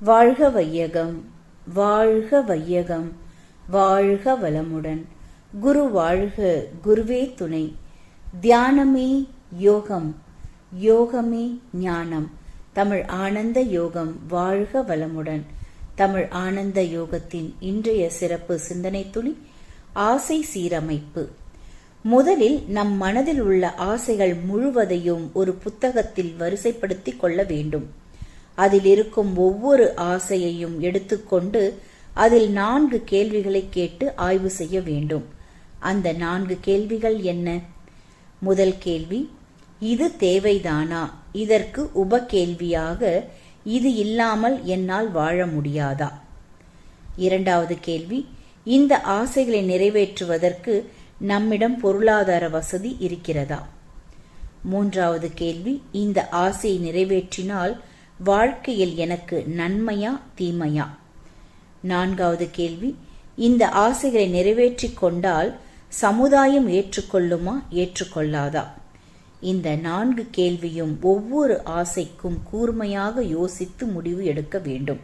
வாழ்க வையகம், வாழ்க வையகம், வாழ்க வளமுடன். குரு வாழ்க, குருவே துணை. தியானமே யோகம், யோகமே ஞானம். தமிழ் ஆனந்த யோகம் வாழ்க வளமுடன். தமிழ் ஆனந்த யோகத்தின் இன்றைய சிறப்பு சிந்தனை துளி, ஆசை சீரமைப்பு. முதலில் நம் மனதில் உள்ள ஆசைகள் முழுவதையும் ஒரு புத்தகத்தில் வரிசைப்படுத்திக் கொள்ள வேண்டும். அதில் இருக்கும் ஒவ்வொரு ஆசையையும் எடுத்துக்கொண்டு அதில் 4 கேள்விகளை கேட்டு ஆய்வு செய்ய வேண்டும். அந்த 4 கேள்விகள் என்ன? முதல் கேள்வி, இது தேவைதானா? இதற்கு உப கேள்வியாக, இது இல்லாமல் என்னால் வாழ முடியாதா? இரண்டாவது கேள்வி, இந்த ஆசைகளை நிறைவேற்றுவதற்கு நம்மிடம் பொருளாதார வசதி இருக்கிறதா? மூன்றாவது கேள்வி, இந்த ஆசையை நிறைவேற்றினால் வாழ்க்கையில் எனக்கு நன்மையா தீமையா? நான்காவது கேள்வி, இந்த ஆசைகளை நிறைவேற்றிக் கொண்டால் சமுதாயம் ஏற்றுக்கொள்ளுமா ஏற்றுக்கொள்ளாதா? இந்த 4 கேள்வியும் ஒவ்வொரு ஆசைக்கும் கூர்மையாக யோசித்து முடிவு எடுக்க வேண்டும்.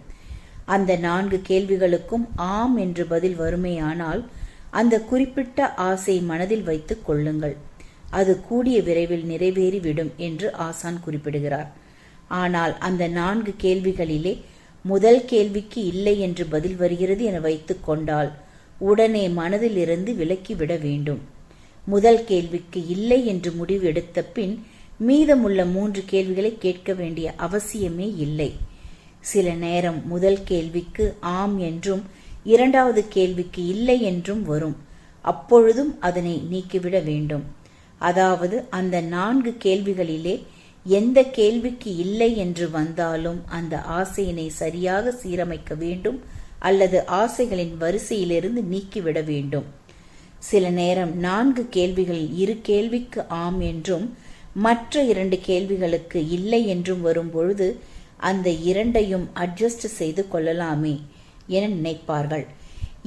அந்த 4 கேள்விகளுக்கும் ஆம் என்று பதில் வருமேயானால் அந்த குறிப்பிட்ட ஆசை மனதில் வைத்துக் கொள்ளுங்கள். அது கூடிய விரைவில் நிறைவேறிவிடும் என்று ஆசான் குறிப்பிடுகிறார். ஆனால் அந்த 4 கேள்விகளிலே முதல் கேள்விக்கு இல்லை என்று பதில் வருகிறது என வைத்துக் கொண்டால் உடனே மனதில் இருந்து விலக்கிவிட வேண்டும். முதல் கேள்விக்கு இல்லை என்று முடிவு எடுத்த பின் மீதமுள்ள 3 கேள்விகளை கேட்க வேண்டிய அவசியமே இல்லை. சில நேரம் முதல் கேள்விக்கு ஆம் என்றும் இரண்டாவது கேள்விக்கு இல்லை என்றும் வரும். அப்பொழுதும் அதனை நீக்கிவிட வேண்டும். அதாவது அந்த 4 கேள்விகளிலே எந்த கேள்விக்கு இல்லை என்று வந்தாலும் அந்த ஆசையினை சரியாக சீரமைக்க வேண்டும் அல்லது ஆசைகளின் வரிசையிலிருந்து நீக்கிவிட வேண்டும். சில நேரம் 4 கேள்விகளில் 2 கேள்விக்கு ஆம் என்றும் மற்ற 2 கேள்விகளுக்கு இல்லை என்றும் வரும்பொழுது அந்த 2ஐயும் அட்ஜஸ்ட் செய்து கொள்ளலாமே என நினைப்பார்கள்.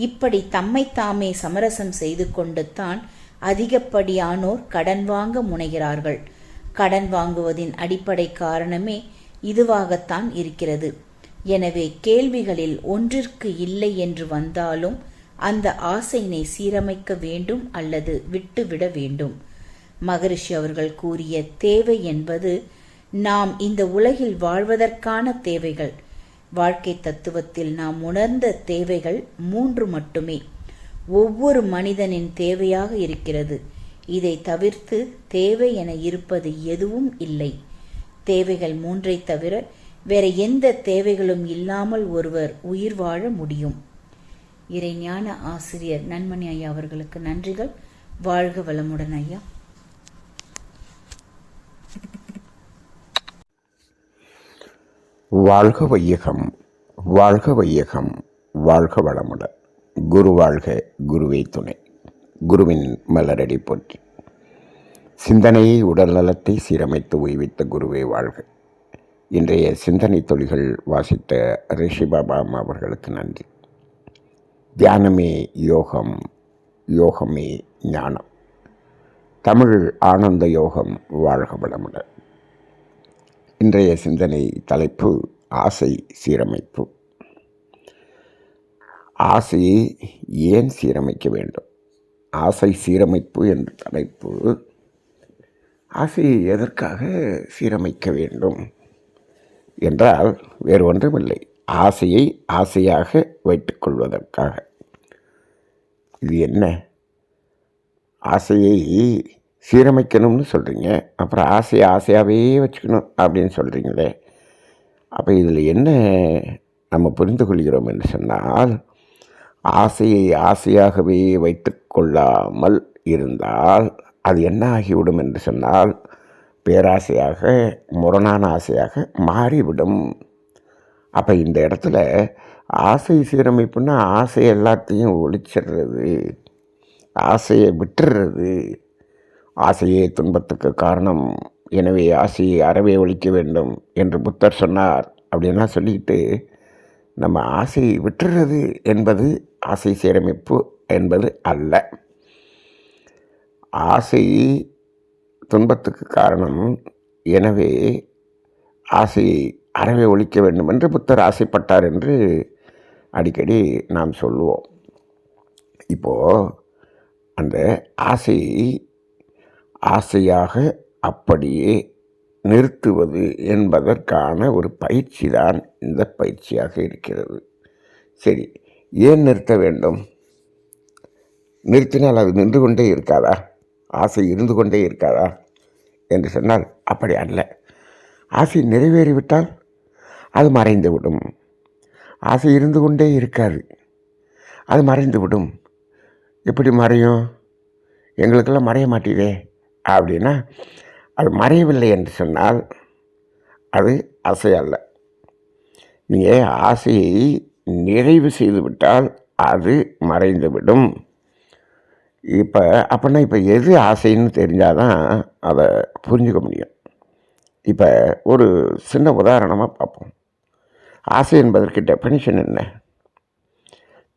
இப்படி தம்மை தாமே சமரசம் செய்து கொண்டு தான் அதிகப்படியானோர் கடன் வாங்க முனைகிறார்கள். கடன் வாங்குவதின் அடிப்படை காரணமே இதுவாகத்தான் இருக்கிறது. எனவே கேள்விகளில் ஒன்றிற்கு இல்லை என்று வந்தாலும் அந்த ஆசையினை சீரமைக்க வேண்டும் அல்லது விட்டுவிட வேண்டும். மகரிஷி அவர்கள் கூறிய தேவை என்பது நாம் இந்த உலகில் வாழ்வதற்கான தேவைகள். வாழ்க்கை தத்துவத்தில் நாம் உணர்ந்த தேவைகள் 3 மட்டுமே ஒவ்வொரு மனிதனின் தேவையாக இருக்கிறது. இதை தவிர்த்து தேவை என இருப்பது எதுவும் இல்லை. தேவைகள் 3ஐ தவிர வேற எந்த தேவைகளும் இல்லாமல் ஒருவர் உயிர் வாழ முடியும். இறைஞான ஆசிரியர் நன்மணி ஐயா அவர்களுக்கு நன்றிகள். வாழ்க வளமுடன் ஐயா. வாழ்க வையகம், வாழ்க வையகம், வாழ்க வளமுடன். குரு வாழ்க, குருவே துணை. குருவின் மலரடி போற்றி. சிந்தனையை உடல் நலத்தை சீரமைத்து உய்வித்த குருவே வாழ்க. இன்றைய சிந்தனை தொழிகள் வாசித்த ரிஷி பாபா அவர்களுக்கு நன்றி. தியானமே யோகம், யோகமே ஞானம். தமிழ் ஆனந்த யோகம் வாழ்க வளமுடன். இன்றைய சிந்தனை தலைப்பு ஆசை சீரமைப்பு. ஆசையை ஏன் சீரமைக்க வேண்டும்? ஆசை சீரமைப்பு என்ற தலைப்பு. ஆசையை எதற்காக சீரமைக்க வேண்டும் என்றால் வேறு ஒன்றுமில்லை, ஆசையை ஆசையாக வைத்துக் கொள்வதற்காக. இது என்ன? ஆசையை சீரமைக்கணும்னு சொல்கிறீங்க, அப்புறம் ஆசையை ஆசையாகவே வச்சுக்கணும் அப்படின்னு சொல்கிறீங்களே. அப்போ இதில் என்ன நம்ம புரிந்து கொள்கிறோம் என்று சொன்னால், ஆசையை ஆசையாகவே வைத்து கொள்ளாமல் இருந்தால் அது என்ன ஆகிவிடும் என்று சொன்னால் பேராசையாக, முரணான ஆசையாக மாறிவிடும். அப்போ இந்த இடத்துல ஆசை சீரமைப்புன்னா ஆசை எல்லாத்தையும் ஒழிச்சிடுறது, ஆசையை விட்டுறது. ஆசையே துன்பத்துக்கு காரணம், எனவே ஆசையை அறவே ஒழிக்க வேண்டும் என்று புத்தர் சொன்னார் அப்படின்னா சொல்லிட்டு நம்ம ஆசையை விட்டுறது என்பது ஆசை சீரமைப்பு என்பது அல்ல. ஆசை துன்பத்துக்கு காரணம், எனவே ஆசையை அறவே ஒழிக்க வேண்டும் என்று புத்தர் ஆசைப்பட்டார் என்று அடிக்கடி நாம் சொல்லுவோம். இப்போது அந்த ஆசையை ஆசையாக அப்படியே நிறுத்துவது என்பதற்கான ஒரு பயிற்சி தான் இந்த பயிற்சியாக இருக்கிறது. சரி, ஏன் நிறுத்த வேண்டும்? நிறுத்தினால் அது நின்று கொண்டே இருக்காதா? ஆசை இருந்து கொண்டே இருக்காதா என்று சொன்னால் அப்படி அல்ல. ஆசை நிறைவேறிவிட்டால் அது மறைந்துவிடும். ஆசை இருந்து கொண்டே இருக்காது, அது மறைந்துவிடும். எப்படி மறையும்? எங்களுக்கெல்லாம் மறைய மாட்டேதே அப்படின்னா, அது மறையவில்லை என்று சொன்னால் அது ஆசை அல்ல. நீங்கள் ஆசையை நிறைவு செய்துவிட்டால் அது மறைந்துவிடும். அப்படின்னா இப்போ எது ஆசைன்னு தெரிஞ்சால் தான் அதை புரிஞ்சுக்க முடியும். இப்போ ஒரு சின்ன உதாரணமாக பார்ப்போம். ஆசை என்பதற்கு டெஃபினிஷன் என்ன?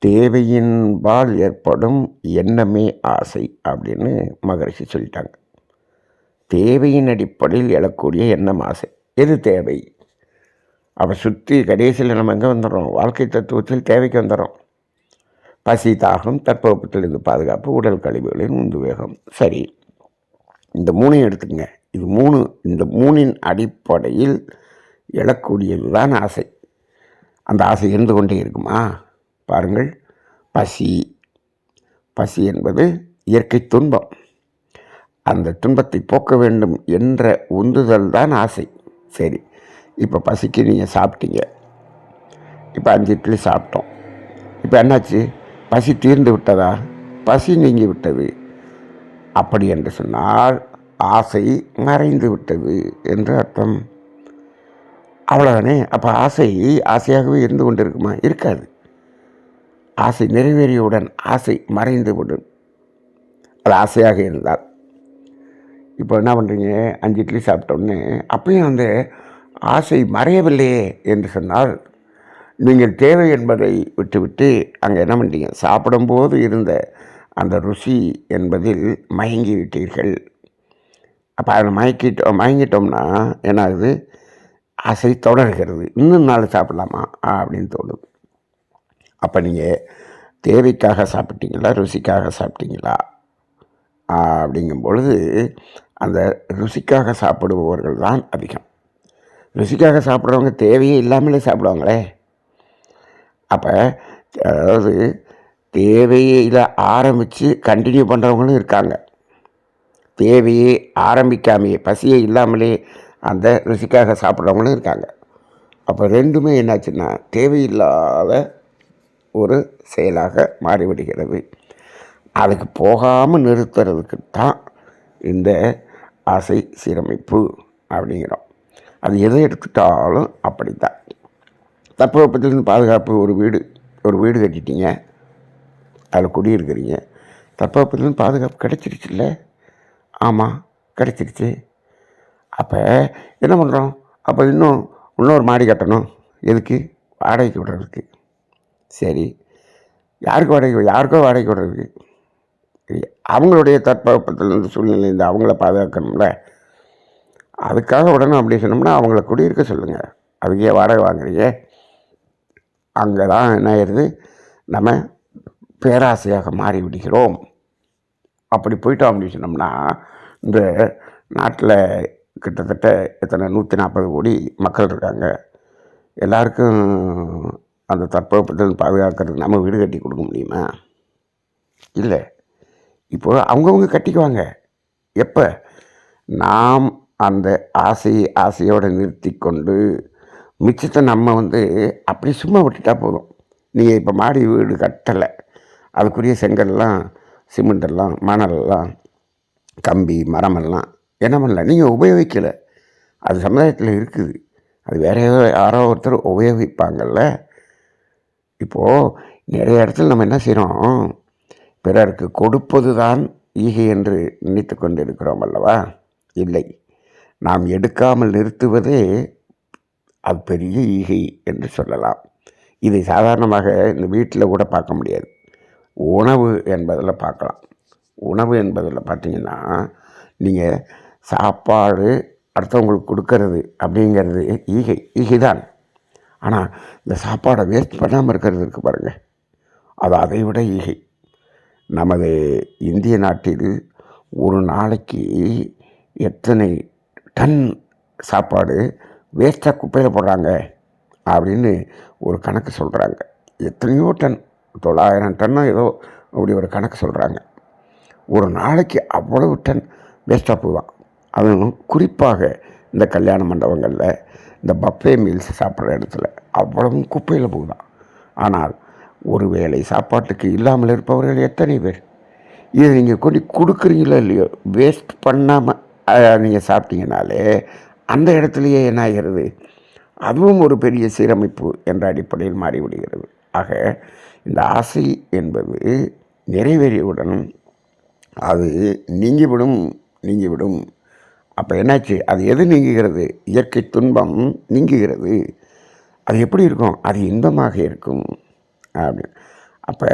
தேவையின்பால் ஏற்படும் எண்ணமே ஆசை அப்படின்னு மகரிஷி சொல்லிட்டாங்க. தேவையின் அடிப்படையில் எழக்கூடிய எண்ணம் ஆசை. எது தேவை? அப்போ சுற்றி கடைசியில் நம்ம எங்கே வந்துடுறோம்? வாழ்க்கை தத்துவத்தில் தேவைக்கு வந்துடுறோம். பசி, தாகம், தட்பவெப்பத்திலிருந்து பாதுகாப்பு, உடல் கழிவுகளின் உந்துவேகம். சரி, இந்த மூணையும் எடுத்துக்கங்க. இந்த மூணின் அடிப்படையில் எழக்கூடியது தான் ஆசை. அந்த ஆசை இருந்து கொண்டே இருக்குமா? பாருங்கள், பசி என்பது இயற்கை துன்பம். அந்த துன்பத்தை போக்க வேண்டும் என்ற உந்துதல் தான் ஆசை. சரி, இப்போ பசிக்கு நீங்கள் சாப்பிட்டீங்க. இப்போ 5 இட்லி சாப்பிட்டோம். இப்போ என்னாச்சு? பசி தீர்ந்து விட்டதா? பசி நீங்கி விட்டது. அப்படி என்று சொன்னால் ஆசை மறைந்து விட்டது என்று அர்த்தம். அவ்வளோதானே. அப்போ ஆசையாகவே இருந்து கொண்டு இருக்குமா? இருக்காது. ஆசை நிறைவேறியவுடன் ஆசை மறைந்து விடும். அது ஆசையாக இருந்தால். இப்போ என்ன பண்ணுறீங்க? 5 இட்லி சாப்பிட்டோன்னே அப்பயும் அந்த ஆசை மறையவில்லையே என்று சொன்னால் நீங்கள் தேவை என்பதை விட்டுவிட்டு அங்கே என்ன பண்ணுறீங்க? சாப்பிடும்போது இருந்த அந்த ருசி என்பதில் மயங்கி விட்டீர்கள். அப்போ அதை மயங்கிட்டோம்னா என்ன ஆகுது? ஆசை தொடர்கிறது. இன்னும் 4 சாப்பிடலாமா அப்படின்னு தோணுது. அப்போ நீங்கள் தேவைக்காக சாப்பிட்டீங்களா, ருசிக்காக சாப்பிட்டீங்களா அப்படிங்கும் பொழுது அந்த ருசிக்காக சாப்பிடுபவர்கள் தான் அதிகம். ருசிக்காக சாப்பிட்றவங்க தேவையே இல்லாமலே சாப்பிடுவாங்களே. அப்போ அதாவது தேவையில் ஆரம்பித்து கண்டினியூ பண்ணுறவங்களும் இருக்காங்க. தேவையே ஆரம்பிக்காமையே பசியே இல்லாமலே அந்த ருசிக்காக சாப்பிட்றவங்களும் இருக்காங்க. அப்போ ரெண்டுமே என்னாச்சுன்னா தேவையில்லாத ஒரு செயலாக மாறிவிடுகிறது. அதுக்கு போகாமல் நிறுத்துறதுக்கு தான் இந்த ஆசை சீரமைப்பு அப்படிங்கிறோம். அது எதை எடுத்துட்டாலும் அப்படித்தான். தட்பவெப்பத்திலிருந்து பாதுகாப்பு. ஒரு வீடு கட்டிட்டீங்க, அதில் குடியிருக்கிறீங்க. தட்பவெப்பத்திலிருந்து பாதுகாப்பு கிடைச்சிருச்சுல்ல? ஆமாம், கிடைச்சிருச்சு. அப்போ என்ன பண்ணுறோம்? அப்போ இன்னொரு மாடி கட்டணும். எதுக்கு? வாடகைக்கு விடுறதுக்கு. சரி, யாருக்கோ வாடகைக்கு விடுறதுக்கு. அவங்களுடைய தட்பவெப்பத்திலிருந்து சூழ்நிலையிலேருந்து அவங்கள பாதுகாக்கணும்ல. அதுக்காக விடணும் அப்படி சொன்னோம்னா அவங்கள குடியிருக்க சொல்லுங்கள். அதுக்கே வாடகை வாங்குறீங்க. அங்கே தான் என்ன ஆயிடுது? நம்ம பேராசையாக மாறி விடுகிறோம். அப்படி போயிட்டோம் அப்படின்னு சொன்னோம்னா இந்த நாட்டில் கிட்டத்தட்ட 140 கோடி மக்கள் இருக்காங்க. எல்லாருக்கும் அந்த தட்பவெப்பத்தில் பாதுகாக்கிறதுக்கு நம்ம வீடு கட்டி கொடுக்க முடியுமா? இல்லை. இப்போது அவங்கவுங்க கட்டிக்குவாங்க. எப்போ? நாம் அந்த ஆசையோடு நிறுத்தி கொண்டு மிச்சத்தை நம்ம அப்படி சும்மா விட்டுட்டா போதும். நீங்கள் இப்போ மாடி வீடு கட்டலை, அதுக்குரிய செங்கல்லாம், சிமெண்டெல்லாம், மணலெல்லாம், கம்பி, மரமெல்லாம் என்ன பண்ணல, நீங்கள் உபயோகிக்கலை. அது சமுதாயத்தில் இருக்குது. அது வேற யாரோ ஒருத்தர் உபயோகிப்பாங்கள்ல. இப்போது நிறைய இடத்துல நம்ம என்ன செய்கிறோம்? பிறருக்கு கொடுப்பது தான் ஈகை என்று நினைத்து கொண்டு இருக்கிறோம் அல்லவா? இல்லை, நாம் எடுக்காமல் நிறுத்துவதே அது பெரிய ஈகை என்று சொல்லலாம். இதை சாதாரணமாக இந்த வீட்டில் கூட பார்க்க முடியாது. உணவு என்பதில் பார்க்கலாம். உணவு என்பதில் பார்த்திங்கன்னா நீங்கள் சாப்பாடு அடுத்தவங்களுக்கு கொடுக்கறது அப்படிங்கிறது ஈகைதான். ஆனால் இந்த சாப்பாடை வேஸ்ட் பண்ணாமல் இருக்கிறது இருக்குது பாருங்கள், அது அதை விட ஈகை. நமது இந்திய நாட்டில் ஒரு நாளைக்கு எத்தனை டன் சாப்பாடு வேஸ்ட்டாக குப்பையில் போடுறாங்க அப்படின்னு ஒரு கணக்கு சொல்கிறாங்க. எத்தனையோ டன், 900 டன்னோ ஏதோ அப்படி ஒரு கணக்கு சொல்கிறாங்க. ஒரு நாளைக்கு அவ்வளவு டன் வேஸ்ட்டாக போகுதான். அதுவும் குறிப்பாக இந்த கல்யாண மண்டபங்களில், இந்த பஃபே மீல்ஸ் சாப்பிட்ற இடத்துல அவ்வளவும் குப்பையில் போகுதான். ஆனால் ஒரு வேளை சாப்பாட்டுக்கு இல்லாமல் இருப்பவர்கள் எத்தனை பேர்? இதை நீங்கள் கொண்டு கொடுக்குறீங்களோ இல்லையோ, வேஸ்ட் பண்ணாமல் நீங்கள் சாப்பிட்டீங்கனாலே அந்த இடத்துலையே என்ன ஆகிறது, அதுவும் ஒரு பெரிய சீரமைப்பு என்ற அடிப்படையில் மாறிவிடுகிறது. ஆக இந்த ஆசை என்பது நிறைவேறியவுடன் அது நீங்கிவிடும். அப்போ என்னாச்சு, அது எது நீங்குகிறது? இயற்கை துன்பம் நீங்குகிறது. அது எப்படி இருக்கும்? அது இன்பமாக இருக்கும் அப்படின்னு. அப்போ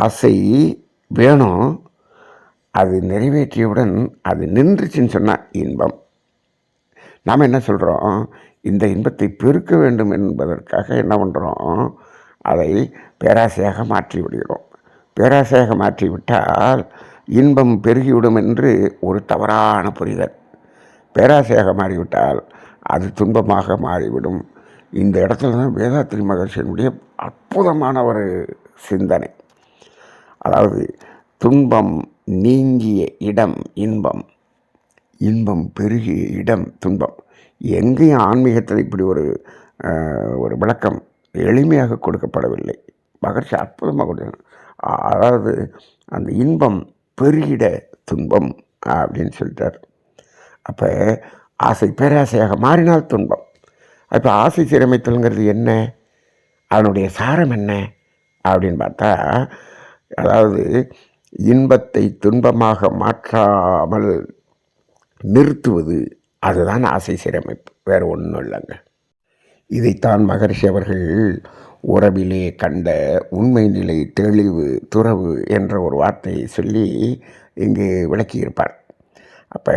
ஆசை வேணும், அது நிறைவேற்றியவுடன் அது நின்றுச்சுன்னு சொன்னால் இன்பம். நாம் என்ன சொல்கிறோம், இந்த இன்பத்தை பெருக்க வேண்டும் என்பதற்காக என்ன பண்ணுறோம், அதை பேராசையாக மாற்றி விடுகிறோம். பேராசையாக மாற்றிவிட்டால் இன்பம் பெருகிவிடும் என்று ஒரு தவறான புரிதல். பேராசையாக மாறிவிட்டால் அது துன்பமாக மாறிவிடும். இந்த இடத்துல தான் வேதாத்ரி மகர்ஷியினுடைய அற்புதமான ஒரு சிந்தனை. அதாவது துன்பம் நீங்கிய இடம் இன்பம், இன்பம் பெருகிய இடம் துன்பம். எங்கேயும் ஆன்மீகத்தில் இப்படி ஒரு விளக்கம் எளிமையாக கொடுக்கப்படவில்லை. மகர்ஷி அற்புதமாக கொடுக்கணும். அதாவது அந்த இன்பம் பெருகிட துன்பம் அப்படின்னு சொல்லிட்டார். அப்போ ஆசை பேராசையாக மாறினால் துன்பம். இப்போ ஆசை சீரமைத்தல்ங்கிறது என்ன, அதனுடைய சாரம் என்ன அப்படின்னு பார்த்தா, அதாவது இன்பத்தை துன்பமாக மாற்றாமல் நிறுத்துவது, அதுதான் ஆசை சீரமைப்பு, வேறு ஒன்றும் இல்லைங்க. இதைத்தான் மகர்ஷி அவர்கள் உறவிலே கண்ட உண்மை நிலை தெளிவு துறவு என்ற ஒரு வார்த்தையை சொல்லி இங்கு விளக்கியிருப்பார். அப்போ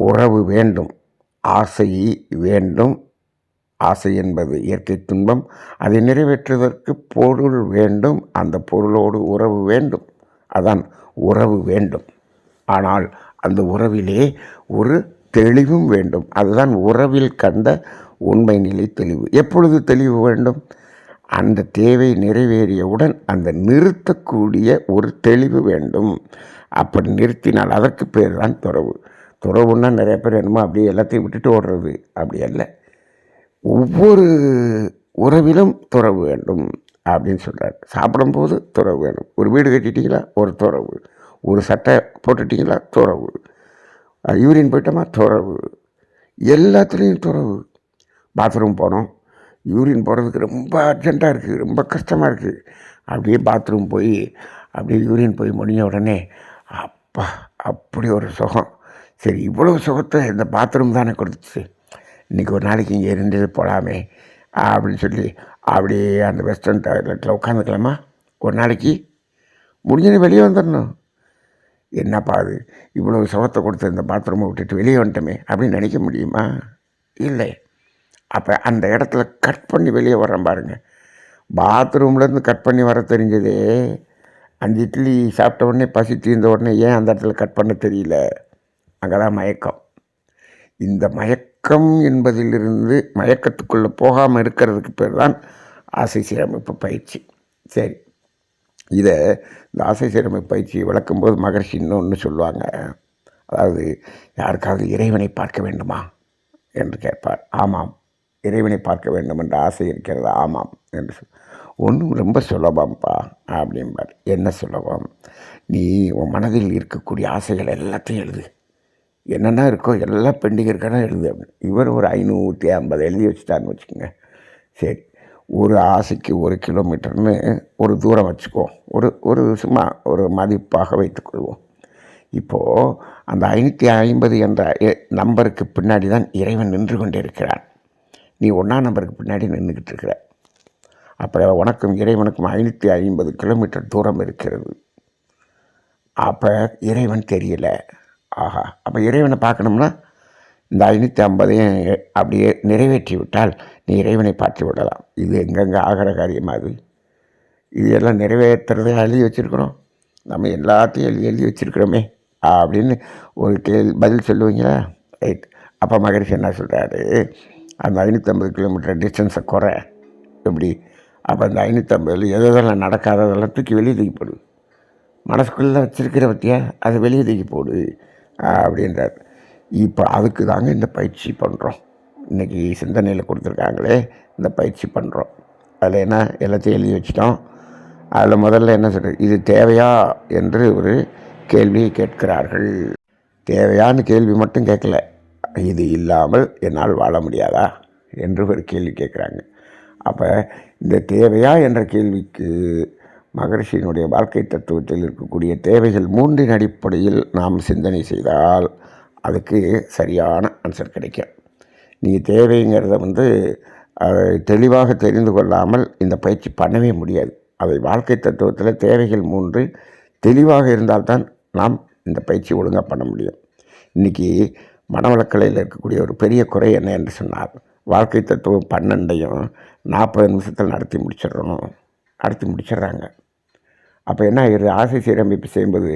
உறவு வேண்டும், ஆசை வேண்டும். ஆசை என்பது இயற்கை துன்பம். அதை நிறைவேற்றுவதற்கு பொருள் வேண்டும், அந்த பொருளோடு உறவு வேண்டும். அதான் உறவு வேண்டும். ஆனால் அந்த உறவிலே ஒரு தெளிவும் வேண்டும். அதுதான் உறவில் கண்ட உண்மை நிலை தெளிவு. எப்பொழுது தெளிவு வேண்டும்? அந்த தேவை நிறைவேறியவுடன் அந்த நிறுத்தக்கூடிய ஒரு தெளிவு வேண்டும். அப்படி நிறுத்தினால் அதற்கு பேர் தான் துறவு. துறவுன்னா நிறைய பேர் என்னமோ அப்படியே எல்லாத்தையும் விட்டுட்டு ஓடுறது, அப்படி அல்ல. ஒவ்வொரு உறவிலும் துறவு வேண்டும் அப்படின்னு சொல்கிறார். சாப்பிடும்போது துறவு வேணும். ஒரு வீடு கட்டிட்டீங்களா, ஒரு துறவு. ஒரு சட்டை போட்டுட்டிங்களா, துறவு. யூரின் போயிட்டோமா, துறவு. எல்லாத்துலேயும் துறவு. பாத்ரூம் போனோம், யூரின் போகிறதுக்கு ரொம்ப அர்ஜெண்ட்டாக இருக்குது, ரொம்ப கஷ்டமாக இருக்குது. அப்படியே பாத்ரூம் போய் அப்படியே யூரின் போய் முடிஞ்ச உடனே அப்பா அப்படி ஒரு சுகம். சரி, இவ்வளோ சுகத்தை இந்த பாத்ரூம் தானே கொடுத்துச்சு, இன்றைக்கி ஒரு நாளைக்கு இங்கே இருந்தது போகலாமே அப்படின்னு சொல்லி அப்படியே அந்த வெஸ்டர்ன் டாய்லெட்டில் உட்காந்துக்கலாமா ஒரு நாளைக்கு, முடிஞ்சது வெளியே வந்துடணும். என்னப்பா அது இவ்வளோ சுகத்தை கொடுத்து இந்த பாத்ரூமை விட்டுட்டு வெளியே வந்துட்டோமே அப்படின்னு நினைக்க முடியுமா? இல்லை. அப்போ அந்த இடத்துல கட் பண்ணி வெளியே வர்றேன் பாருங்கள். பாத்ரூம்லேருந்து கட் பண்ணி வர தெரிஞ்சதே 5 இட்லி சாப்பிட்ட உடனே பசி தீர்ந்த உடனே ஏன் அந்த இடத்துல கட் பண்ண தெரியல? அங்கே தான் மயக்கம். இந்த மயக்கம் என்பதிலிருந்து மயக்கத்துக்குள்ளே போகாமல் இருக்கிறதுக்கு பேர் தான் ஆசை சீரமைப்பு பயிற்சி. சரி, இதை இந்த ஆசை சீரமைப்பு பயிற்சியை விளக்கும்போது மகர்ஷி இன்னொன்று சொல்லுவாங்க. அதாவது யாருக்காவது இறைவனை பார்க்க வேண்டுமா என்று கேட்பார். ஆமாம், இறைவனை பார்க்க வேண்டும் என்ற ஆசை இருக்கிறது. ஆமாம் என்று ஒன்றும் ரொம்ப சுலபம்ப்பா அப்படிம்பார். என்ன சுலபம்? நீ உன் மனதில் இருக்கக்கூடிய ஆசைகள் எல்லாத்தையும் எழுது, என்னென்ன இருக்கோ எல்லாம் பெண்டிங் இருக்கானா எழுது அப்படின்னு. இவர் ஒரு 550 எழுதி வச்சுட்டான்னு வச்சுக்கோங்க. சரி, ஒரு ஆசைக்கு 1 கிலோமீட்டர்னு ஒரு தூரம் வச்சுக்குவோம், ஒரு சும்மா ஒரு மதிப்பாக வைத்துக்கொள்வோம். இப்போது அந்த 550 என்ற நம்பருக்கு பின்னாடி தான் இறைவன் நின்று கொண்டே இருக்கிறான். நீ 1ஆம் நம்பருக்கு பின்னாடி நின்றுக்கிட்டு இருக்கிற. அப்போ உனக்கும் இறைவனுக்கும் 550 கிலோமீட்டர் தூரம் இருக்கிறது. அப்போ இறைவன் தெரியல. ஆஹா, அப்போ இறைவனை பார்க்கணும்னா இந்த 550ஐயும் அப்படியே நிறைவேற்றி விட்டால் நீ இறைவனை பார்த்து விடலாம். இது எங்கெங்கே ஆகிற காரியமாக அது? இது எல்லாம் நிறைவேற்றுறதை எழுதி வச்சுருக்குறோம். நம்ம எல்லாத்தையும் எழுதி வச்சுருக்குறோமே அப்படின்னு ஒரு பதில் சொல்லுவீங்களா? ரைட். அப்போ மகரிஷி என்ன சொல்கிறாரு, அந்த 550 கிலோமீட்டர் டிஸ்டன்ஸை குறை. எப்படி? அப்போ அந்த 550 எதெல்லாம் நடக்காததெல்லாம் தூக்கி வெளியே தூக்கி போடு. மனசுக்குள்ளே வச்சுருக்கிற பற்றியா அதை வெளியே தூக்கி போடு அப்படின்றார். இப்போ அதுக்கு தாங்க இந்த பயிற்சி பண்ணுறோம். இன்றைக்கி சிந்தனையில் கொடுத்துருக்காங்களே, இந்த பயிற்சி பண்ணுறோம். அதில் என்ன எல்லாத்தையும் எழுதி வச்சிட்டோம். அதில் முதல்ல என்ன சொல்கிறது, இது தேவையா என்று ஒரு கேள்வியை கேட்கிறார்கள். தேவையான்னு கேள்வி மட்டும் கேட்கல, இது இல்லாமல் என்னால் வாழ முடியாதா என்று ஒரு கேள்வி கேட்குறாங்க. அப்போ இந்த தேவையா என்ற கேள்விக்கு மகரிஷியினுடைய வாழ்க்கை தத்துவத்தில் இருக்கக்கூடிய தேவைகள் 3 அடிப்படையில் நாம் சிந்தனை செய்தால் அதுக்கு சரியான ஆன்சர் கிடைக்கும். நீ தேவைங்கிறத தெளிவாக தெரிந்து கொள்ளாமல் இந்த பயிற்சி பண்ணவே முடியாது. அதை வாழ்க்கை தத்துவத்தில் தேவைகள் 3 தெளிவாக இருந்தால்தான் நாம் இந்த பயிற்சி ஒழுங்காக பண்ண முடியும். இன்றைக்கி மனவளக்கலையில் இருக்கக்கூடிய ஒரு பெரிய குறை என்ன என்று சொன்னால், வாழ்க்கை தத்துவம் 12ஐயும் 40 நிமிஷத்தில் நடத்தி முடிச்சிடுறாங்க. அப்போ என்ன ஆகிடுது, ஆசை சீரமைப்பு செய்யும்போது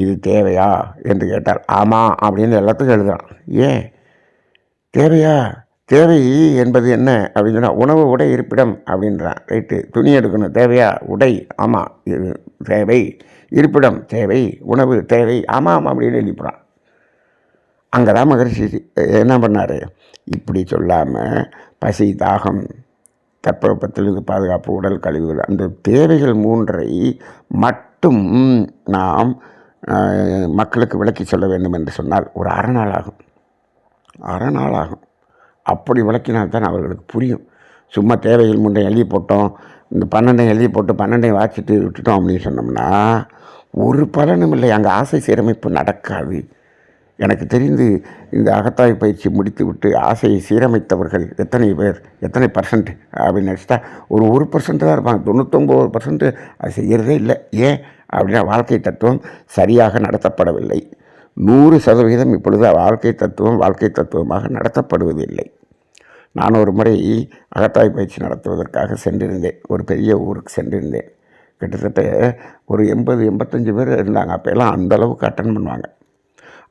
இது தேவையா என்று கேட்டால் ஆமாம் அப்படின்னு எல்லாத்துக்கும் எழுதுறான். ஏன் தேவையா? தேவை என்பது என்ன அப்படின்னு சொன்னால் உணவு, உடை, இருப்பிடம் அப்படின்றான். ரைட்டு. துணி எடுக்கணும், தேவையா? உடை, ஆமாம் தேவை. இருப்பிடம் தேவை. உணவு தேவை, ஆமாம் அப்படின்னு எழுதிப்புறான். அங்கே தான் மகரிஷி என்ன பண்ணார், இப்படி சொல்லாமல் பசி, தாகம், தட்பவெப்பத்திலிருந்து பாதுகாப்பு, உடல் கழிவுகள், அந்த தேவைகள் 3ஐ மட்டும் நாம் மக்களுக்கு விளக்கி சொல்ல வேண்டும் என்று சொன்னால் ஒரு அரை நாள் ஆகும். அப்படி விளக்கினால்தான் அவர்களுக்கு புரியும். சும்மா தேவைகள் 3 எழுதி போட்டோம், இந்த 12 எழுதி போட்டு 12 வாசிட்டு விட்டுட்டோம் அப்படின்னு சொன்னோம்னா ஒரு பலனும் இல்லை. அங்கே ஆசை சீரமைப்பு நடக்காது. எனக்கு தெரிந்து இந்த அகத்தாய்வு பயிற்சி முடித்து விட்டு ஆசையை சீரமைத்தவர்கள் எத்தனை பேர், எத்தனை % அப்படின்னு நினச்சிட்டா ஒரு 1% தான் இருப்பாங்க. 99% அது செய்கிறதே இல்லை. ஏன் அப்படின்னா வாழ்க்கை தத்துவம் சரியாக நடத்தப்படவில்லை. 100% இப்பொழுது வாழ்க்கை தத்துவமாக நடத்தப்படுவதில்லை. நான் ஒரு முறை அகத்தாய்வு பயிற்சி நடத்துவதற்காக சென்றிருந்தேன். ஒரு பெரிய ஊருக்கு சென்றிருந்தேன். கிட்டத்தட்ட ஒரு 80-85 பேர் இருந்தாங்க. அப்போல்லாம் அந்தளவுக்கு அட்டன் பண்ணுவாங்க.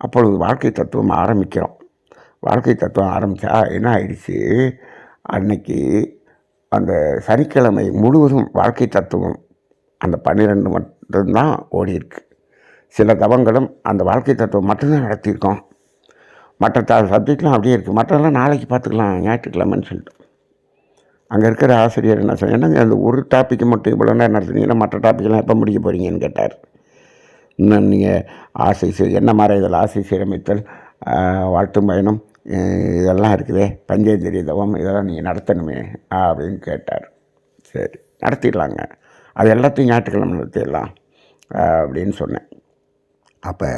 அப்பொழுது வாழ்க்கை தத்துவம் ஆரம்பிக்கிறோம். வாழ்க்கை தத்துவம் ஆரம்பித்தா என்ன ஆயிடுச்சு, அன்னைக்கு அந்த சனிக்கிழமை முழுவதும் வாழ்க்கை தத்துவம் அந்த 12 மட்டும்தான் ஓடிருக்கு. சில தவங்களும் அந்த வாழ்க்கை தத்துவம் மட்டும்தான் நடத்தியிருக்கோம். மற்ற சப்ஜெக்ட்லாம் அப்படியே இருக்குது. மற்றெல்லாம் நாளைக்கு பார்த்துக்கலாம், ஞாயிற்றுக்கிழமைன்னு சொல்லிட்டு. அங்கே இருக்கிற ஆசிரியர் என்ன சொன்னாங்க, என்னங்க அந்த ஒரு டாப்பிக்கு மட்டும் இவ்வளோ நேரம் நடத்துனீங்கன்னா மற்ற டாப்பிக்கெல்லாம் எப்போ முடிக்க போகிறீங்கன்னு கேட்டார். இன்னும் நீங்கள் ஆசை என்ன மாதிரி இதில் ஆசை சீரமைத்தல், வாழ்த்தும் பயணம் இதெல்லாம் இருக்குதே, பஞ்சேந்திரிய தவம், இதெல்லாம் நீங்கள் நடத்தணுமே அப்படின்னு கேட்டார். சரி நடத்திடலாங்க, அது எல்லாத்தையும் ஞாயிற்றுக்கிழமை நடத்திடலாம் அப்படின்னு சொன்னேன். அப்போ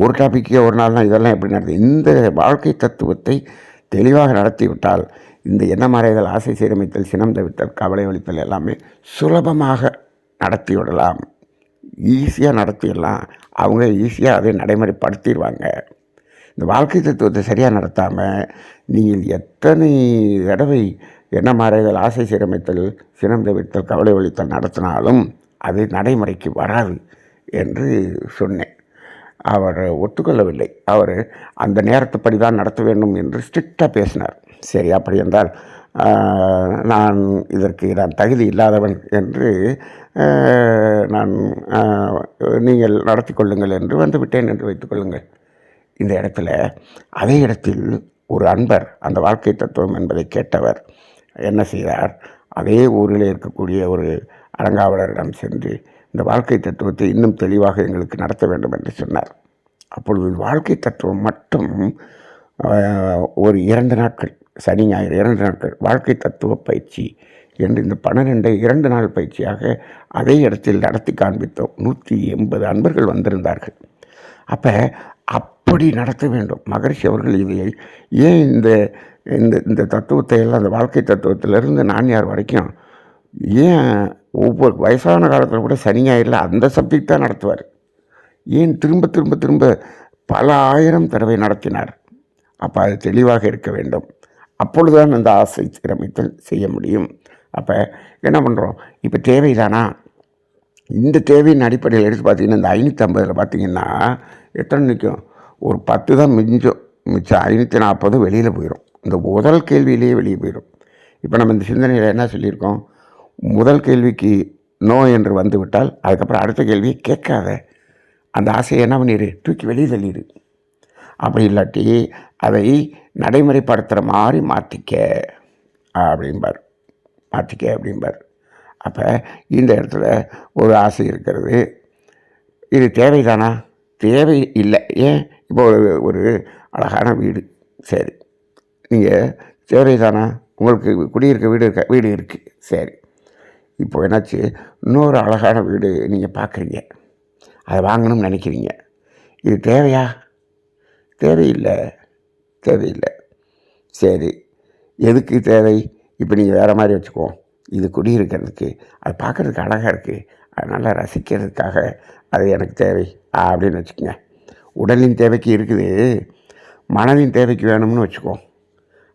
ஒரு டாப்பிக்கே ஒரு நாள் தான் இதெல்லாம் எப்படி நடத்தி, இந்த வாழ்க்கை தத்துவத்தை தெளிவாக நடத்தி விட்டால் இந்த என்ன மறைதல், ஆசை சீரமைத்தல், சினம் தவிர்த்தல், கவலை ஒழித்தல் எல்லாமே சுலபமாக நடத்தி விடலாம். ஈஸியாக நடத்திடலாம். அவங்க ஈஸியாக அதை நடைமுறைப்படுத்திடுவாங்க. இந்த வாழ்க்கை தத்துவத்தை சரியாக நடத்தாமல் நீங்கள் எத்தனை தடவை என்ன மறைதல், ஆசை சீரமைத்தல், சினம் தவிர்த்தல், கவலை ஒழித்தல் நடத்தினாலும் அது நடைமுறைக்கு வராது என்று சொன்னேன். அவர் ஒத்துக்கொள்ளவில்லை. அவர் அந்த நேரத்துப்படி தான் நடத்த வேண்டும் என்று ஸ்ட்ரிக்டாக பேசினார். சரி, அப்படி என்றால் நான் தகுதி இல்லாதவன் என்று நீங்கள் நடத்தி கொள்ளுங்கள் என்று வந்துவிட்டேன் என்று வைத்துக்கொள்ளுங்கள். இந்த இடத்துல அதே இடத்தில் ஒரு அன்பர் அந்த வாழ்க்கை தத்துவம் என்பதை கேட்டவர் என்ன செய்தார், அதே ஊரில் இருக்கக்கூடிய ஒரு அறங்காவலரிடம் சென்று இந்த வாழ்க்கை தத்துவத்தை இன்னும் தெளிவாக எங்களுக்கு நடத்த வேண்டும் என்று சொன்னார். அப்பொழுது வாழ்க்கை தத்துவம் மட்டும் ஒரு 2 நாட்கள், சனி ஞாயிறு 2 நாட்கள் வாழ்க்கை தத்துவ பயிற்சி என்று இந்த 12 2 நாள் பயிற்சியாக அதே இடத்தில் நடத்தி காண்பித்தோம். 180 அன்பர்கள் வந்திருந்தார்கள். அப்படி நடத்த வேண்டும். மகரிஷி அவர்கள் இதை ஏன் இந்த இந்த தத்துவத்தை எல்லாம், அந்த வாழ்க்கை தத்துவத்திலிருந்து நான்யார் வரைக்கும் ஏன் ஒவ்வொரு வயசான காலத்தில் கூட சனி ஞாயிறில் அந்த சப்ஜெக்ட் தான் நடத்துவார். ஏன் திரும்ப திரும்ப திரும்ப பல 1000 தடவை நடத்தினார்? அப்போ அது தெளிவாக இருக்க வேண்டும். அப்பொழுதுதான் அந்த ஆசை சீரமைத்தல் செய்ய முடியும். அப்போ என்ன பண்ணுறோம், இப்போ தேவைதானா, இந்த தேவையின் அடிப்படையில் எடுத்து பார்த்தீங்கன்னா இந்த 550 பார்த்தீங்கன்னா எத்தனை நிற்கும், ஒரு 10 தான் மிச்சம் 540 வெளியில் போயிடும். இந்த முதல் கேள்வியிலேயே வெளியே போயிடும். இப்போ நம்ம இந்த சிந்தனையில் என்ன சொல்லியிருக்கோம், முதல் கேள்விக்கு நோ என்று வந்து விட்டால் அதுக்கப்புறம் அடுத்த கேள்வியை கேட்காத, அந்த ஆசையை என்ன பண்ணிடு, தூக்கி வெளியே தள்ளிடு. அப்படி இல்லாட்டி அதை நடைமுறைப்படுத்துகிற மாதிரி மாற்றிக்க அப்படின்பார். அப்போ இந்த இடத்துல ஒரு ஆசை இருக்கிறது, இது தேவைதானா, தேவை இல்லை. ஏன், இப்போ ஒரு அழகான வீடு, சரி, நீங்கள் தேவைதானா, உங்களுக்கு குடியிருக்க வீடு இருக்குது, சரி. இப்போ என்னாச்சு, இன்னொரு அழகான வீடு நீங்கள் பார்க்குறீங்க, அதை வாங்கணும்னு நினைக்கிறீங்க, இது தேவையா, தேவையில்லை. சரி, எதுக்கு தேவை, இப்போ நீங்கள் வேறு மாதிரி வச்சுக்குவோம், இது குடியிருக்கிறதுக்கு, அது பார்க்குறதுக்கு அழகாக இருக்குது, அதனால் ரசிக்கிறதுக்காக அது எனக்கு தேவை அப்படின்னு வச்சுக்கோங்க. உடலின் தேவைக்கு இருக்குது, மனதின் தேவைக்கு வேணும்னு வச்சுக்குவோம்,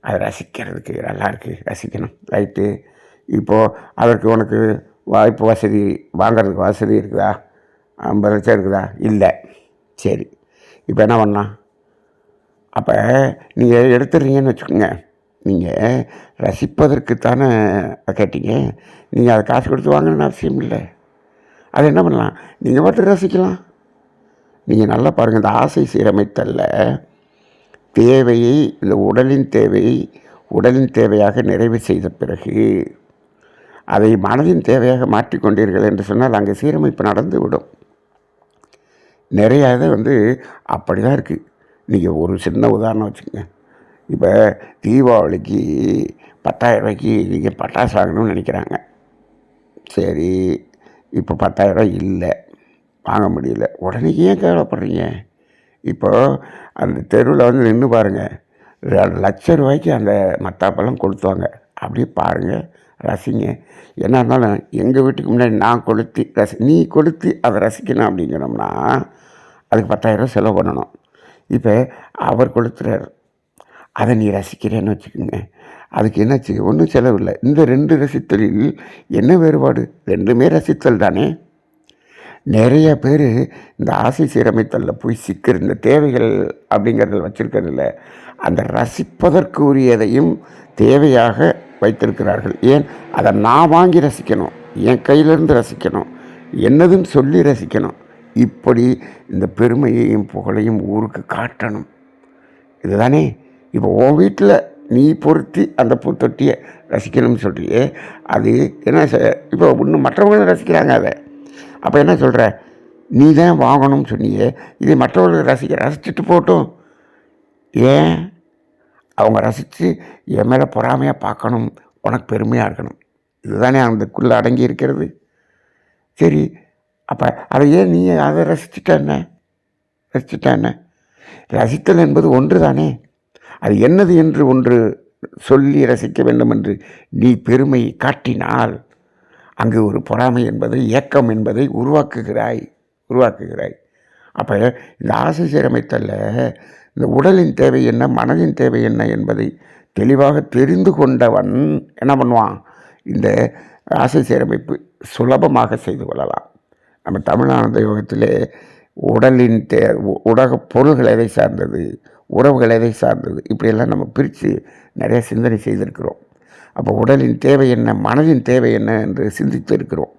அதை ரசிக்கிறதுக்கு நல்லா இருக்குது, ரசிக்கணும், ரைட்டு. இப்போது அதற்கு உனக்கு வாய்ப்பு வசதி, வாங்கிறதுக்கு வசதி இருக்குதா, 50 லட்சம் இருக்குதா, இல்லை, சரி. இப்போ என்ன பண்ணலாம், அப்போ நீங்கள் எடுத்துடுறீங்கன்னு வச்சுக்கோங்க, நீங்கள் ரசிப்பதற்குத்தானே கேட்டீங்க, நீங்கள் அதை காசு கொடுத்து வாங்கணும்னு அவசியம் இல்லை. அது என்ன பண்ணலாம், நீங்கள் மட்டும் ரசிக்கலாம். நீங்கள் நல்லா பாருங்கள், இந்த ஆசை சீரமைத்தல்ல தேவையை, இந்த உடலின் தேவையாக நிறைவு செய்த பிறகு அதை மனதின் தேவையாக மாற்றிக்கொண்டீர்கள் என்று சொன்னால் அங்கே சீரமைப்பு நடந்து விடும். நிறையா இதை அப்படி தான் இருக்குது. நீங்கள் ஒரு சின்ன உதாரணம் வச்சுக்கோங்க, இப்போ தீபாவளிக்கு 10,000 ரூபாய்க்கு நீங்கள் பட்டாசு வாங்கணும்னு நினைக்கிறாங்க, சரி, இப்போ 10,000 ரூபாய் இல்லை, வாங்க முடியல, உடனே ஏன் கேவலப்படுறீங்க, இப்போ அந்த தெருவில் நின்று பாருங்கள், 2,00,000 ரூபாய்க்கு அந்த மத்தாப்பெல்லாம் கொளுத்துவாங்க, அப்படியே பாருங்கள், ரசிங்க. என்ன இருந்தாலும் எங்கள் வீட்டுக்கு முன்னாடி நான் கொளுத்தி நீ கொளுத்தி அதை ரசிக்கணும் அப்படிங்கிறோம்னா அதுக்கு 10,000 ரூபா செலவு பண்ணணும். இப்போ அவர் கொளுத்துறார், அதை நீ ரசிக்கிறேன்னு வச்சுக்கோங்க, அதுக்கு என்னாச்சு, ஒன்றும் செலவில்லை. இந்த 2 ரசித்தலில் என்ன வேறுபாடு, ரெண்டுமே ரசித்தல் தானே. நிறைய பேர் இந்த ஆசை சீரமைத்தலில் போய் சிக்கிற, இந்த தேவைகள் அப்படிங்கிறத வச்சுருக்கிறதில்ல, அந்த ரசிப்பதற்கு உரியதையும் தேவையாக வைத்திருக்கிறார்கள். ஏன், அதை நான் வாங்கி ரசிக்கணும், என் கையிலேருந்து ரசிக்கணும், என்னதுன்னு சொல்லி ரசிக்கணும், இப்படி இந்த பெருமையையும் புகழையும் ஊருக்கு காட்டணும், இதுதானே. இப்போ உன் வீட்டில் நீ பொருத்தி அந்த பூத்தொட்டியை ரசிக்கணும்னு சொல்கிறியே, அது என்ன, இப்போ இன்னும் மற்றவங்களும் ரசிக்கிறாங்க அதை, அப்போ என்ன சொல்கிற, நீ தான் வாங்கணும்னு சொன்னியே, இதை மற்றவர்கள் ரசிச்சுட்டு போட்டும், ஏன் அவங்க ரசித்து என் மேலே பொறாமையாக பார்க்கணும், உனக்கு பெருமையாக இருக்கணும், இதுதானே அதுக்குள்ளே அடங்கி இருக்கிறது. சரி, அப்போ அதை ஏன் நீ அதை ரசிச்சுட்டா என்ன, ரசித்தல் என்பது ஒன்று தானே, அது என்னது என்று ஒன்று சொல்லி ரசிக்க வேண்டும் என்று நீ பெருமை காட்டினால் அங்கு ஒரு பொறாமை என்பதை, ஏக்கம் என்பதை உருவாக்குகிறாய். அப்போ இந்த ஆசை சீரமைத்தல்ல இந்த உடலின் தேவை என்ன, மனதின் தேவை என்ன என்பதை தெளிவாக தெரிந்து கொண்டவன் என்ன பண்ணுவான், இந்த ஆசை சீரமைப்பு சுலபமாக செய்து கொள்ளலாம். நம்ம தமிழானந்த யோகத்திலே உடலின் உலக பொருள்கள் எதை சார்ந்தது, உறவுகள் எதை சார்ந்தது, இப்படியெல்லாம் நம்ம பிரித்து நிறைய சிந்தனை செய்திருக்கிறோம். அப்போ உடலின் தேவை என்ன, மனதின் தேவை என்ன என்று சிந்தித்து இருக்கிறோம்.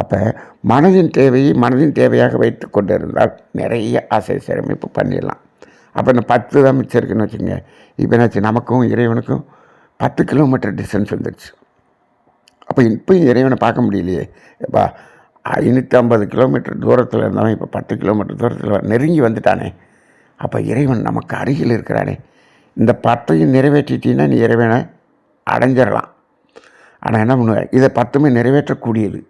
அப்போ மனதின் தேவையாக வைத்து கொண்டு இருந்தால் நிறைய ஆசை சீரமைப்பு பண்ணிடலாம். அப்போ இந்த 10 தான் மிச்சம் இருக்குன்னு வச்சுங்க. இப்போ என்னாச்சு, நமக்கும் இறைவனுக்கும் 10 கிலோமீட்டர் டிஸ்டன்ஸ் வந்துடுச்சு. அப்போ இப்போயும் இறைவனை பார்க்க முடியலையே. இப்போ 550 கிலோமீட்டர் தூரத்தில் இருந்தவன் இப்போ 10 கிலோமீட்டர் தூரத்தில் நெருங்கி வந்துட்டானே. அப்போ இறைவன் நமக்கு அருகில் இருக்கிறானே. இந்த 10ஐயும் நிறைவேற்றிட்டீங்கன்னா நீ இறைவனை அடைஞ்சிடலாம். ஆனால் என்ன பண்ணுவேன், இதை 10மே நிறைவேற்றக்கூடியது.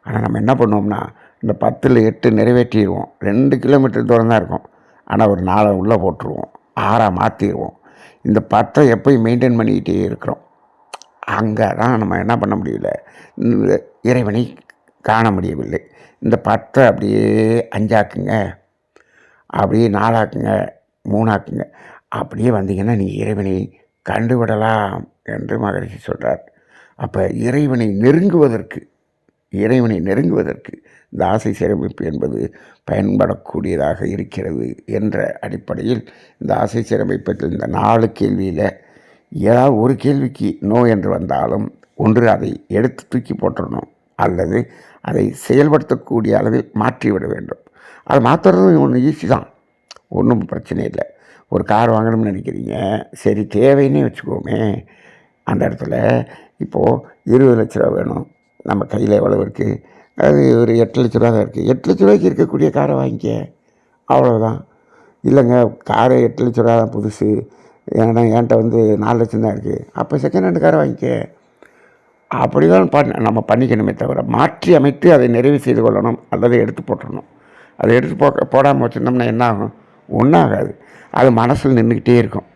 ஆனால் நம்ம என்ன பண்ணுவோம்னா இந்த 10ல் 8 நிறைவேற்றிடுவோம். 2 கிலோமீட்டர் தூரம் தான் இருக்கும், ஆனால் ஒரு 4 உள்ளே போட்டுருவோம், 6 மாற்றிடுவோம். இந்த 10ஐ எப்போயும் மெயின்டைன் பண்ணிக்கிட்டே இருக்கிறோம். அங்கே தான் நம்ம என்ன பண்ண முடியல, இறைவனை காண முடியவில்லை. இந்த 10ஐ அப்படியே 5 ஆக்குங்க, அப்படியே 4 ஆக்குங்க, 3 ஆக்குங்க. அப்படியே வந்தீங்கன்னா நீங்கள் இறைவனை கண்டுவிடலாம் என்று மகரிஷி சொல்கிறார். அப்போ இறைவனை நெருங்குவதற்கு இந்த ஆசை சீரமைப்பு என்பது பயன்படக்கூடியதாக இருக்கிறது என்ற அடிப்படையில் இந்த ஆசை சீரமைப்பதில் இந்த 4 கேள்வியில் ஏதாவது ஒரு கேள்விக்கு நோ என்று வந்தாலும் ஒன்று அதை எடுத்து தூக்கி போட்டுடணும், அல்லது அதை செயல்படுத்தக்கூடிய அளவில் மாற்றிவிட வேண்டும். அதை மாற்றுறதும் ஒன்று ஈஸி தான், ஒன்றும் பிரச்சனை இல்லை. ஒரு கார் வாங்கணும்னு நினைக்கிறீங்க, சரி தேவைன்னே வச்சுக்கோமே. அந்த இடத்துல இப்போது 20 லட்ச ரூபா வேணும், நம்ம கையில் எவ்வளோ இருக்குது, அது ஒரு 8 லட்ச ரூபா தான் இருக்குது. 8 லட்ச ரூபாய்க்கு இருக்கக்கூடிய காரை வாங்கிக்க, அவ்வளோதான். இல்லைங்க காரு 8 லட்ச ரூபா தான் புதுசு, ஏன்னா என்கிட்ட 4 லட்சம் தான் இருக்குது, அப்போ செகண்ட் ஹேண்டு காரை வாங்கிக்க. அப்படி தான் நம்ம பண்ணிக்கணுமே தவிர மாற்றி அமைத்து அதை நிறைவு செய்து கொள்ளணும், அல்லது எடுத்து போட்டுடணும். அதை எடுத்து போடாமல் வச்சுருந்தோம்னா என்ன ஆகும்? ஒன்றாகாது, அது மனசில் நின்றுக்கிட்டே இருக்கும்.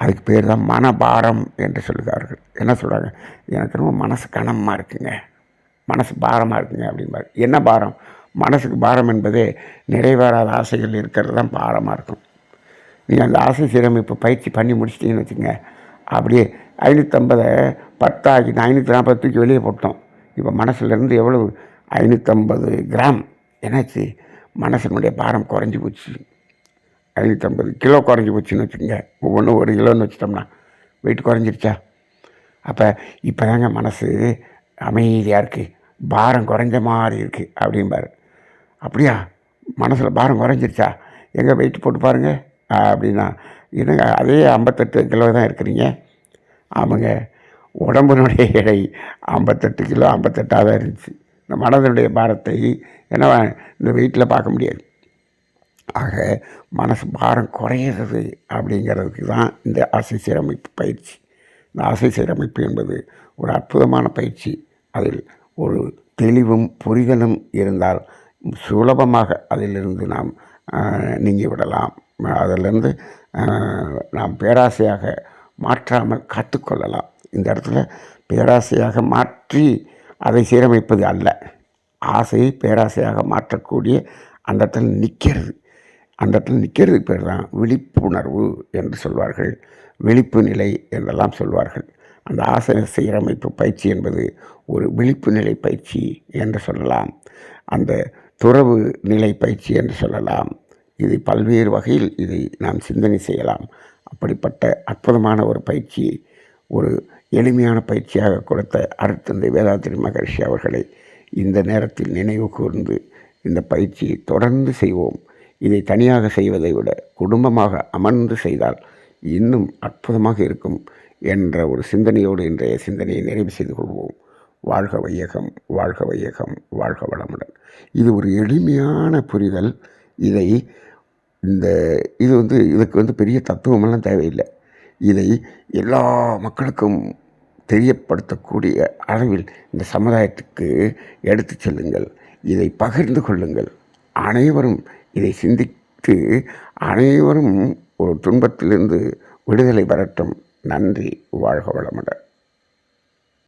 அதுக்கு பேர் தான் மனபாரம் என்று சொல்லுகிறார்கள். என்ன சொல்கிறாங்க, எனக்கு ரொம்ப மனசு கனமாக இருக்குங்க, மனசு பாரமாக இருக்குங்க அப்படிம்பாரு. என்ன பாரம்? மனசுக்கு பாரம் என்பதே நிறைவேறாத ஆசைகள் இருக்கிறது தான் பாரமாக இருக்கும். நீங்கள் அந்த ஆசை சீரமைப்பு பயிற்சி பண்ணி முடிச்சிட்டிங்கன்னு வச்சுங்க, அப்படியே 550 10 ஆகி 540 தூக்கி வெளியே போட்டோம். இப்போ மனசுலேருந்து எவ்வளவு 550 கிராம் என்னாச்சு? மனசனுடைய பாரம் குறைஞ்சி போச்சு. 550 கிலோ குறைஞ்சி போச்சுன்னு வச்சுக்கோங்க. ஒவ்வொன்றும் 1 கிலோன்னு வச்சுட்டோம்னா வெயிட் குறைஞ்சிருச்சா? அப்போ இப்போ தாங்க மனசு அமைதியாக இருக்குது, பாரம் குறைஞ்ச மாதிரி இருக்குது அப்படிம்பாரு. அப்படியா, மனசில் பாரம் குறைஞ்சிருச்சா? எங்கே வெயிட் போட்டு பாருங்கள் அப்படின்னா, என்னங்க அதே 58 கிலோ தான் இருக்கிறீங்க. ஆமாங்க, உடம்பினுடைய எடை 58 கிலோ 58 தான் இருந்துச்சு. இந்த மனதனுடைய பாரத்தை என்னவா இந்த வெயிட்டில் பார்க்க முடியாது. ஆக மனசு பாரம் குறையிறது அப்படிங்கிறதுக்கு தான் இந்த ஆசை சீரமைப்பு பயிற்சி. இந்த ஆசை சீரமைப்பு என்பது ஒரு அற்புதமான பயிற்சி. அதில் ஒரு தெளிவும் புரிதலும் இருந்தால் சுலபமாக அதிலிருந்து நாம் நீங்கி விடலாம். அதிலிருந்து நாம் பேராசையாக மாற்றாமல் காத்துக்கொள்ளலாம். இந்த இடத்துல பேராசையாக மாற்றி அதை சீரமைப்பது அல்ல, ஆசையை பேராசையாக மாற்றக்கூடிய அந்த இடத்துல நிற்கிறது. அந்த இடத்துல நிற்கிறதுக்கு பேர் தான் விழிப்புணர்வு என்று சொல்வார்கள், விழிப்பு நிலை என்றெல்லாம் சொல்வார்கள். அந்த ஆசை சீரமைப்பு பயிற்சி என்பது ஒரு விழிப்பு நிலை பயிற்சி என்று சொல்லலாம், அந்த துறவு நிலை பயிற்சி என்று சொல்லலாம். இது பல்வேறு வகையில் இதை நாம் சிந்தனை செய்யலாம். அப்படிப்பட்ட அற்புதமான ஒரு பயிற்சியை ஒரு எளிமையான பயிற்சியாக கொடுத்த அருட்தந்தை வேதாத்ரி மகரிஷி அவர்களை இந்த நேரத்தில் நினைவு கூர்ந்து இந்த பயிற்சியை தொடர்ந்து செய்வோம். இதை தனியாக செய்வதை விட குடும்பமாக அமர்ந்து செய்தால் இன்னும் அற்புதமாக இருக்கும் என்ற ஒரு சிந்தனையோடு இன்றைய சிந்தனையை நிறைவு செய்து கொள்வோம். வாழ்க வையகம், வாழ்க வையகம், வாழ்க வளமுடன். இது ஒரு எளிமையான புரிதல். இதுக்கு பெரிய தத்துவமெல்லாம் தேவையில்லை. இதை எல்லா மக்களுக்கும் தெரியப்படுத்தக்கூடிய அளவில் இந்த சமுதாயத்துக்கு எடுத்து செல்லுங்கள். இதை பகிர்ந்து கொள்ளுங்கள். அனைவரும் இதை சிந்தித்து அனைவரும் ஒரு துன்பத்திலிருந்து விடுதலை பெறட்டும். நன்றி. வாழ்க வளமுடன்.